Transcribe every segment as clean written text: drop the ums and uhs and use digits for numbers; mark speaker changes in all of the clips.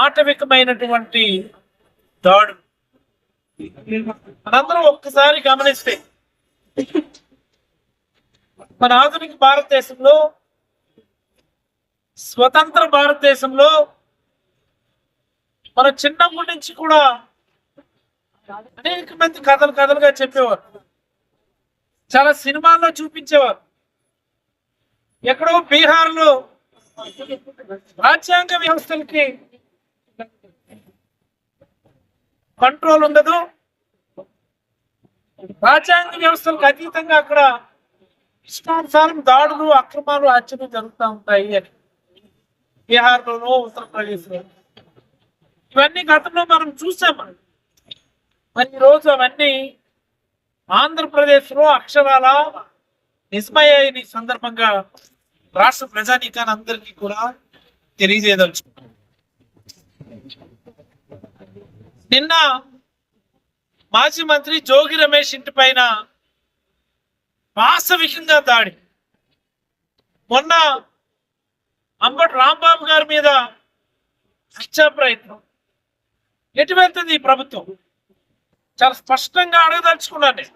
Speaker 1: ఆటవికమైనటువంటి దాడు. మనందరం ఒక్కసారి గమనిస్తే మన ఆధునిక భారతదేశంలో, స్వతంత్ర భారతదేశంలో మన చిన్నప్పటి నుంచి కూడా అనేక మంది కథలుగా చెప్పేవారు, చాలా సినిమాల్లో చూపించేవారు. ఎక్కడో బీహార్లో రాజ్యాంగ వ్యవస్థలకి కంట్రోల్ ఉండదు, రాజ్యాంగ వ్యవస్థలకు అతీతంగా అక్కడ ఇష్టానుసారం దాడులు, అక్రమాలు, హత్యలు జరుగుతూ ఉంటాయి అని. బీహార్లోనూ, ఉత్తరప్రదేశ్లో ఇవన్నీ గతంలో మనం చూసాము. మరి ఈరోజు అవన్నీ ఆంధ్రప్రదేశ్లో అక్షరాల నిజమయ్యాయని సందర్భంగా రాష్ట్ర ప్రజానీకాన్ని అందరికీ కూడా తెలియజేయదలుచుకున్నాం. నిన్న మాజీ మంత్రి జోగి రమేష్ ఇంటి పైన వాస్తవికంగా దాడి, మొన్న అంబటి రాంబాబు గారి మీద హత్యా ప్రయత్నం. ఎటు వెళ్తుంది ఈ ప్రభుత్వం? చాలా స్పష్టంగా అడగదలుచుకున్నాను నేను.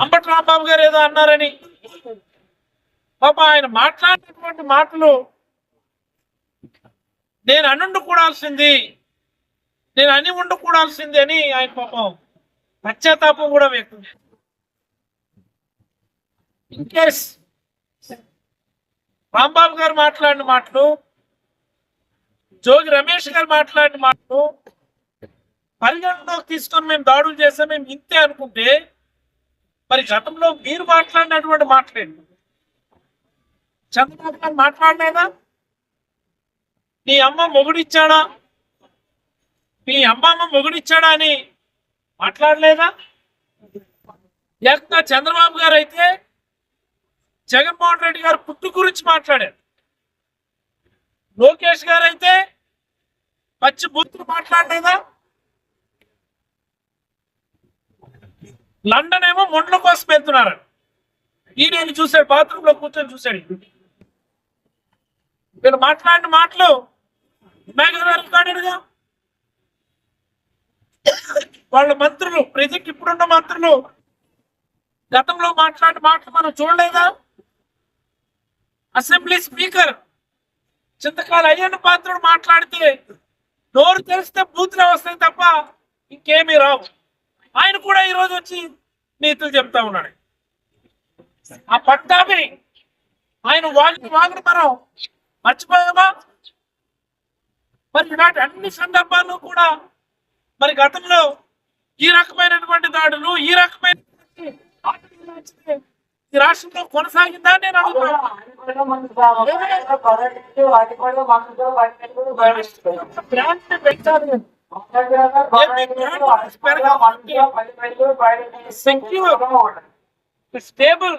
Speaker 1: అంబటి రాంబాబు గారు ఏదో అన్నారని పాప ఆయన మాట్లాడినటువంటి మాటలు నేను అని ఉండకూడాల్సింది అని ఆయన పాపం పశ్చాత్తాపం కూడా వ్యక్తం చేశారు. ఇన్ కేస్ రాంబాబు గారు మాట్లాడిన మాటలు, జోగి రమేష్ గారు మాట్లాడిన మాటలు పరిగణలోకి తీసుకొని మేము దాడులు చేసాం, మేము ఇంతే అనుకుంటే, మరి గతంలో మీరు మాట్లాడినటువంటి మాటలేండి? చంద్రబాబు గారు మాట్లాడలేదా? నీ అమ్మ మొగుడిచ్చాడా, మీ అమ్మమ్మ మొగుడిచ్చాడా అని మాట్లాడలేదా? లేక చంద్రబాబు గారు అయితే జగన్మోహన్ రెడ్డి గారు పుట్టు గురించి మాట్లాడారు, లోకేష్ గారు అయితే పచ్చి బూతులు మాట్లాడలేదా? లండన్ ఏమో మొండ్ల కోసం వెళ్తున్నారు. ఈయన చూశాడు, బాత్రూంలో కూర్చొని చూశాడు. వీళ్ళు మాట్లాడిన మాటలు రికార్డెడ్గా వాళ్ళ మంత్రులు, ప్రజెంట్ ఇప్పుడున్న మంత్రులు గతంలో మాట్లాడిన మాటలు మనం చూడలేదా? అసెంబ్లీ స్పీకర్ చింతకాల అయ్యన్న పాత్రుడు మాట్లాడితే నోరు తెలిస్తే బూతులే వస్తాయి తప్ప ఇంకేమీ రావు. ఆయన కూడా ఈరోజు వచ్చి నీతులు చెప్తా ఉన్నాడు. ఆ పట్టాభి ఆయన వాగుడు మనం మర్చిపోయామా? మరి ఇలాంటి అన్ని సందర్భాల్లో కూడా మరి గతంలో ఈ రకమైనటువంటి దాడులు, ఈ రకమైన ఈ రాష్ట్రంలో కొనసాగిందా నేను స్టేబుల్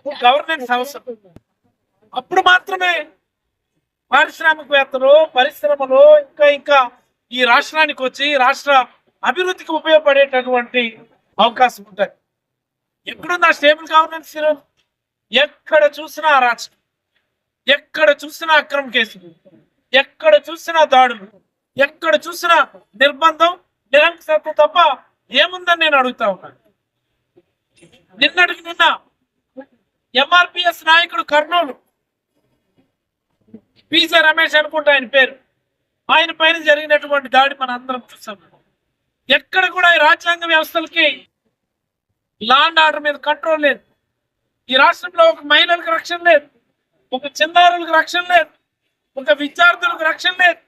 Speaker 1: గవర్నెన్స్ అవసరం. అప్పుడు మాత్రమే పారిశ్రామికవేత్తలు, పరిశ్రమలు ఇంకా ఈ రాష్ట్రానికి వచ్చి రాష్ట్ర అభివృద్ధికి ఉపయోగపడేటటువంటి అవకాశం ఉంటుంది. ఎక్కడుంది ఆ స్టేబుల్ గవర్నెన్స్? ఎక్కడ చూసినా అరాచకం, ఎక్కడ చూసినా అక్రమ కేసులు, ఎక్కడ చూసినా దాడులు, ఎక్కడ చూసినా నిర్బంధం, నిరంకుశత్వం తప్ప ఏముందని నేను అడుగుతా ఉన్నాను. నిన్నటికి నిన్న ఎంఆర్పిఎస్ నాయకుడు కర్నూలు పిజే రమేష్ అనుకుంటా ఆయన పేరు, ఆయన పైన జరిగినటువంటి దాడి మన అందరం చూసాం. ఎక్కడ కూడా ఈ రాజ్యాంగ వ్యవస్థలకి లా అండ్ ఆర్డర్ మీద కంట్రోల్ లేదు. ఈ రాష్ట్రంలో ఒక మహిళలకు రక్షణ లేదు, ఒక చిన్నారులకు రక్షణ లేదు, ఒక విద్యార్థులకు రక్షణ లేదు.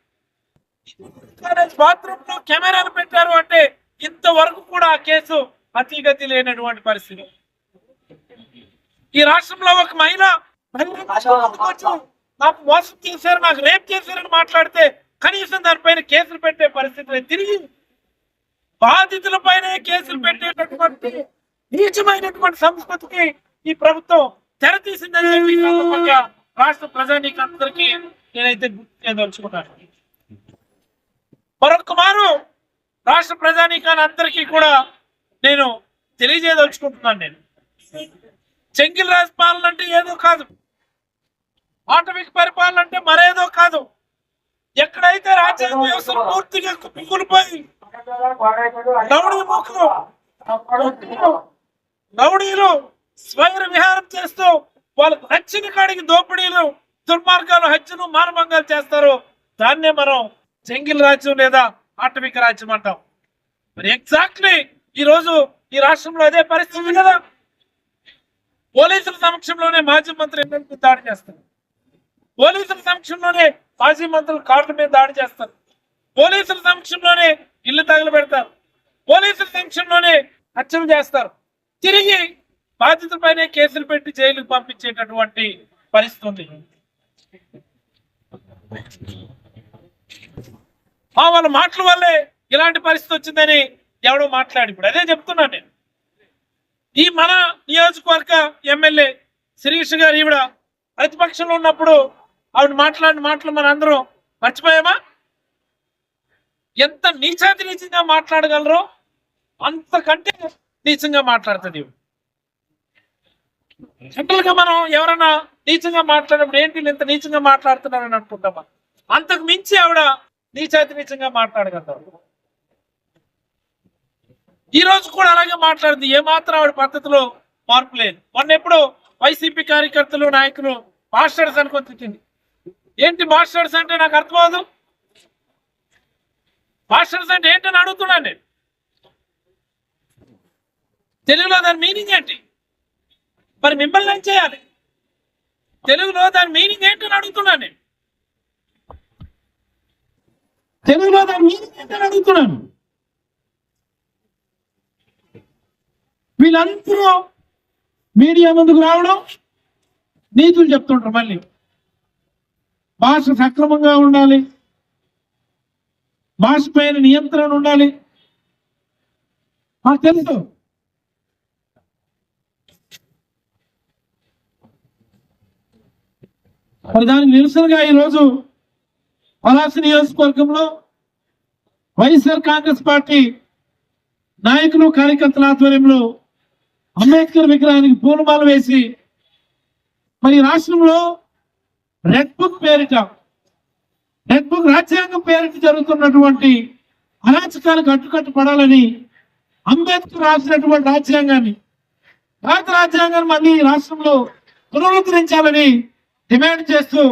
Speaker 1: బాత్రూమ్ లో కెమెరాలు పెట్టారు అంటే ఇంతవరకు కూడా ఆ కేసు అతిగతి లేనటువంటి పరిస్థితి. ఈ రాష్ట్రంలో ఒక మహిళ నాకు మోసం చేశారు, నాకు రేప్ చేశారని మాట్లాడితే కనీసం దానిపైన కేసులు పెట్టే పరిస్థితి, తిరిగి బాధితుల పైన కేసులు పెట్టేటటువంటి నీచమైనటువంటి సంస్కృతికి ఈ ప్రభుత్వం తెరతీసిందని చెప్పి రాష్ట్ర ప్రజానీకందరికీ నేనైతే గుర్తు చేయదలుచుకున్నాను. మరొక మారు రాష్ట్ర ప్రజానీకాన్ని అందరికీ కూడా నేను తెలియజేయదలుచుకుంటున్నాను. నేను చెంగిల్ రాజ్ పాలన అంటే ఏదో కాదు. ఆటవిక పరిపాలన అంటే మరేదో కాదు. ఎక్కడైతే రాజ్యాంగ వ్యవస్థలు పూర్తిగా కుప్పకూలిపోయి రౌడీలు స్వైర విహారం చేస్తూ వాళ్ళకు నచ్చిన కాడికి దోపిడీలు, దుర్మార్గాలు, హత్యలు, మానభంగాలు చేస్తారు. దాన్నే మనం జంగిల్ రాజ్యం లేదా ఆటవిక రాజ్యం అంటాం. మరి ఎగ్జాక్ట్లీ ఈ రోజు ఈ రాష్ట్రంలో అదే పరిస్థితి కదా. పోలీసుల సమక్షంలోనే మాజీ మంత్రి ఎమ్మెల్యేకి దాడి చేస్తారు. పోలీసుల సమక్షంలోనే మాజీ మంత్రులు కార్ల మీద దాడి చేస్తారు. పోలీసుల సమక్షంలోనే ఇల్లు తగలబెడతారు. పోలీసుల సమక్షంలోనే హత్యలు చేస్తారు. తిరిగి బాధితులపైనే కేసులు పెట్టి జైలుకు పంపించేటటువంటి పరిస్థితి ఉంది. వాళ్ళ మాటల వల్లే ఇలాంటి పరిస్థితి వచ్చిందని ఎవడో మాట్లాడి, ఇప్పుడు అదే చెప్తున్నాను నేను. ఈ మన నియోజకవర్గ ఎమ్మెల్యే శిరీష్ గారు ఈవిడ ప్రతిపక్షంలో ఉన్నప్పుడు ఆవిడ మాట్లాడిన మాటలు మన అందరం మర్చిపోయామా? ఎంత నీచాతి నీచంగా మాట్లాడగలరో అంతకంటే నీచంగా మాట్లాడుతుంది. జనరల్ గా మనం ఎవరైనా నీచంగా మాట్లాడినప్పుడు ఏంటి ఇంత నీచంగా మాట్లాడుతున్నారని అనుకుంటామా? అంతకు మించి ఆవిడ నీచాతి నీచంగా మాట్లాడగలరు. ఈ రోజు కూడా అలాగే మాట్లాడింది. ఏమాత్రం ఆవిడ పద్ధతిలో మార్పు లేదు. మొన్న ఎప్పుడు వైసీపీ కార్యకర్తలు, నాయకులు మాస్టర్స్ అనుకుంటుంది. ఏంటి మాస్టర్స్ అంటే నాకు అర్థం అవదు. మాస్టర్స్ అంటే ఏంటని అడుగుతున్నాను నేను. తెలుగులో దాని మీనింగ్ ఏంటి? మరి మిమ్మల్ని ఏం చేయాలి? తెలుగులో దాని మీనింగ్ ఏంటని అడుగుతున్నాను నేను. తెలుగులో దాని మీనింగ్ ఏంటని అడుగుతున్నాను. వీళ్ళందరూ మీడియా ముందుకు రావడం, నీతులు చెప్తుంటారు. మళ్ళీ భాష సక్రమంగా ఉండాలి, భాష పైన నియంత్రణ ఉండాలి. మాకు తెలుసు. మరి దానికి నిరసనగా ఈరోజు పలాస నియోజకవర్గంలో వైఎస్ఆర్ కాంగ్రెస్ పార్టీ నాయకులు, కార్యకర్తల ఆధ్వర్యంలో అంబేద్కర్ విగ్రహానికి పూలమాల వేసి మరి రాష్ట్రంలో రెడ్ బుక్ పేరిట, రెడ్ బుక్ రాజ్యాంగం పేరిట జరుగుతున్నటువంటి అరాచకాలకు అడ్డుకట్టు పడాలని అంబేద్కర్ రాసినటువంటి రాజ్యాంగాన్ని, భారత రాజ్యాంగాన్ని మళ్ళీ రాష్ట్రంలో పునరుద్ధరించాలని డిమాండ్ చేస్తూ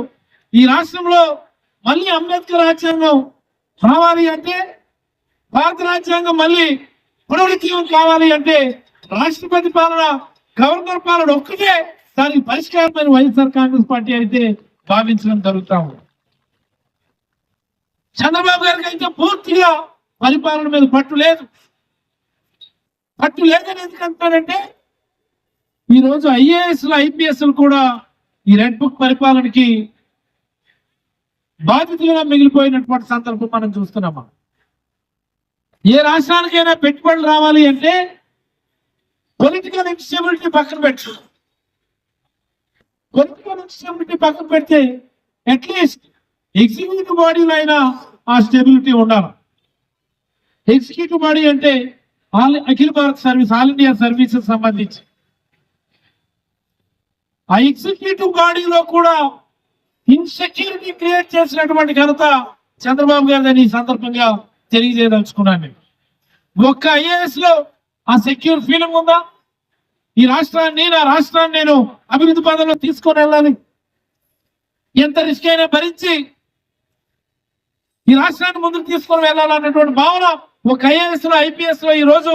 Speaker 1: ఈ రాష్ట్రంలో మళ్ళీ అంబేద్కర్ రాజ్యాంగం రావాలి అంటే, భారత రాజ్యాంగం మళ్ళీ పునరుద్ధరణ కావాలి అంటే రాష్ట్రపతి పాలన, గవర్నర్ పాలన ఒక్కటే దానికి పరిష్కారమైన వైఎస్ఆర్ కాంగ్రెస్ పార్టీ అయితే భావించడం జరుగుతా ఉంది. చంద్రబాబు గారికి అయితే పూర్తిగా పరిపాలన మీద పట్టు లేదు. పట్టు లేదని ఎందుకంటారంటే ఈరోజు ఐఏఎస్లు, ఐపీఎస్లు కూడా ఈ రెడ్ బుక్ పరిపాలనకి బాధితులుగా మిగిలిపోయినటువంటి సందర్భం మనం చూస్తున్నామా. ఏ రాష్ట్రానికైనా పెట్టుబడులు రావాలి అంటే పొలిటికల్ ఇన్స్టెబిలిటీ పక్కన పెట్టు. పొలిటికల్ ఇన్స్టెబిలిటీ పక్కన పెడితే అట్లీస్ట్ ఎగ్జిక్యూటివ్ బాడీలో అయినా ఆ స్టెబిలిటీ ఉండాలి. ఎగ్జిక్యూటివ్ బాడీ అంటే అఖిల భారత సర్వీస్, ఆల్ ఇండియా సర్వీసెస్ సంబంధించి ఆ ఎగ్జిక్యూటివ్ బాడీలో కూడా ఇన్సెక్యూరిటీ క్రియేట్ చేసినటువంటి ఘనత చంద్రబాబు గారిని ఈ సందర్భంగా తెలియజేయదలుచుకున్నాను. ఒక్క ఐఏఎస్ లో ఆ సెక్యూర్ ఫీలింగ్ ఉందా? ఈ రాష్ట్రాన్ని, నా రాష్ట్రాన్ని నేను అభివృద్ధి పదంలో తీసుకొని వెళ్ళాలి, ఎంత రిస్క్ అయినా భరించి ఈ రాష్ట్రాన్ని ముందుకు తీసుకొని వెళ్ళాలన్నటువంటి భావన ఒక ఐఏఎస్ లో, ఐపీఎస్ లో ఈ రోజు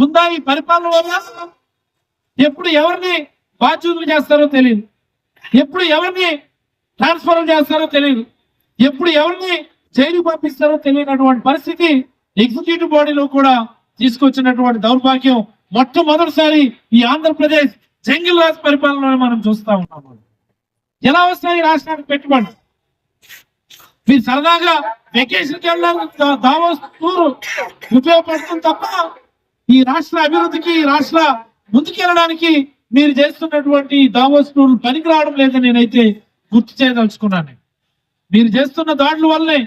Speaker 1: ఉందా? ఈ పరిపాలన వల్ల ఎప్పుడు ఎవరిని బాధ్యతలు చేస్తారో తెలియదు, ఎప్పుడు ఎవరిని ట్రాన్స్ఫర్ చేస్తారో తెలియదు, ఎప్పుడు ఎవరిని జైలు పంపిస్తారో తెలియనటువంటి పరిస్థితి ఎగ్జిక్యూటివ్ బాడీలో కూడా తీసుకొచ్చినటువంటి దౌర్భాగ్యం మొట్టమొదటిసారి ఈ ఆంధ్రప్రదేశ్ జంగిల్ రాజ్ పరిపాలనలో మనం చూస్తా ఉన్నాము. ఎలా వస్తాయి రాష్ట్రానికి పెట్టుబడి? మీరు సరదాగా వెకేషన్కి వెళ్ళడానికి దావోస్ టూర్ ఉపయోగపడుతుంది తప్ప ఈ రాష్ట్ర అభివృద్ధికి, ఈ రాష్ట్ర ముందుకెళ్ళడానికి మీరు చేస్తున్నటువంటి దావోస్ టూర్ పనికి రావడం లేదని నేనైతే గుర్తు చేయదలుచుకున్నాను. మీరు చేస్తున్న దాడుల వల్లే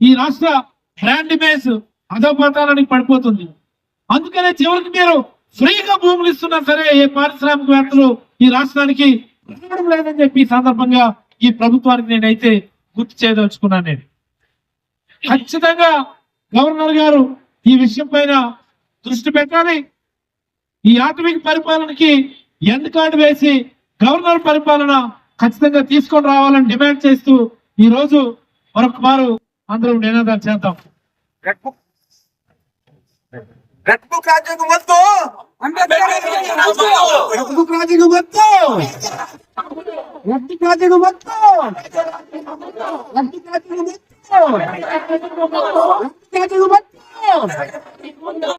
Speaker 1: ఈ రాష్ట్ర బ్రాండ్ ఇమేజ్ అధోపతానికి పడిపోతుంది. అందుకనే చివరికి మీరు ఫ్రీగా భూములు ఇస్తున్నా సరే ఏ పారిశ్రామికవేత్తలు ఈ రాష్ట్రానికి రావడం లేదని చెప్పి ఈ సందర్భంగా ఈ ప్రభుత్వానికి నేనైతే గుర్తు చేయదలుచుకున్నాను. నేను ఖచ్చితంగా గవర్నర్ గారు ఈ విషయం పైన దృష్టి పెట్టాలి. ఈ ఆటవిక పరిపాలనకి ఎండ్ కార్డు వేసి గవర్నర్ పరిపాలన ఖచ్చితంగా తీసుకొని రావాలని డిమాండ్ చేస్తూ ఈ రోజు మరొక మారు అందరం నినాదాలు చేద్దాం.
Speaker 2: రెడ్ బుక్ రాజ్యాంగం వద్దు, రెడ్ బుక్ రాజ్యాంగం వద్దు, రెడ్ బుక్ రాజ్యాంగం వద్దు, రెడ్ బుక్ రాజ్యాంగం వద్దు.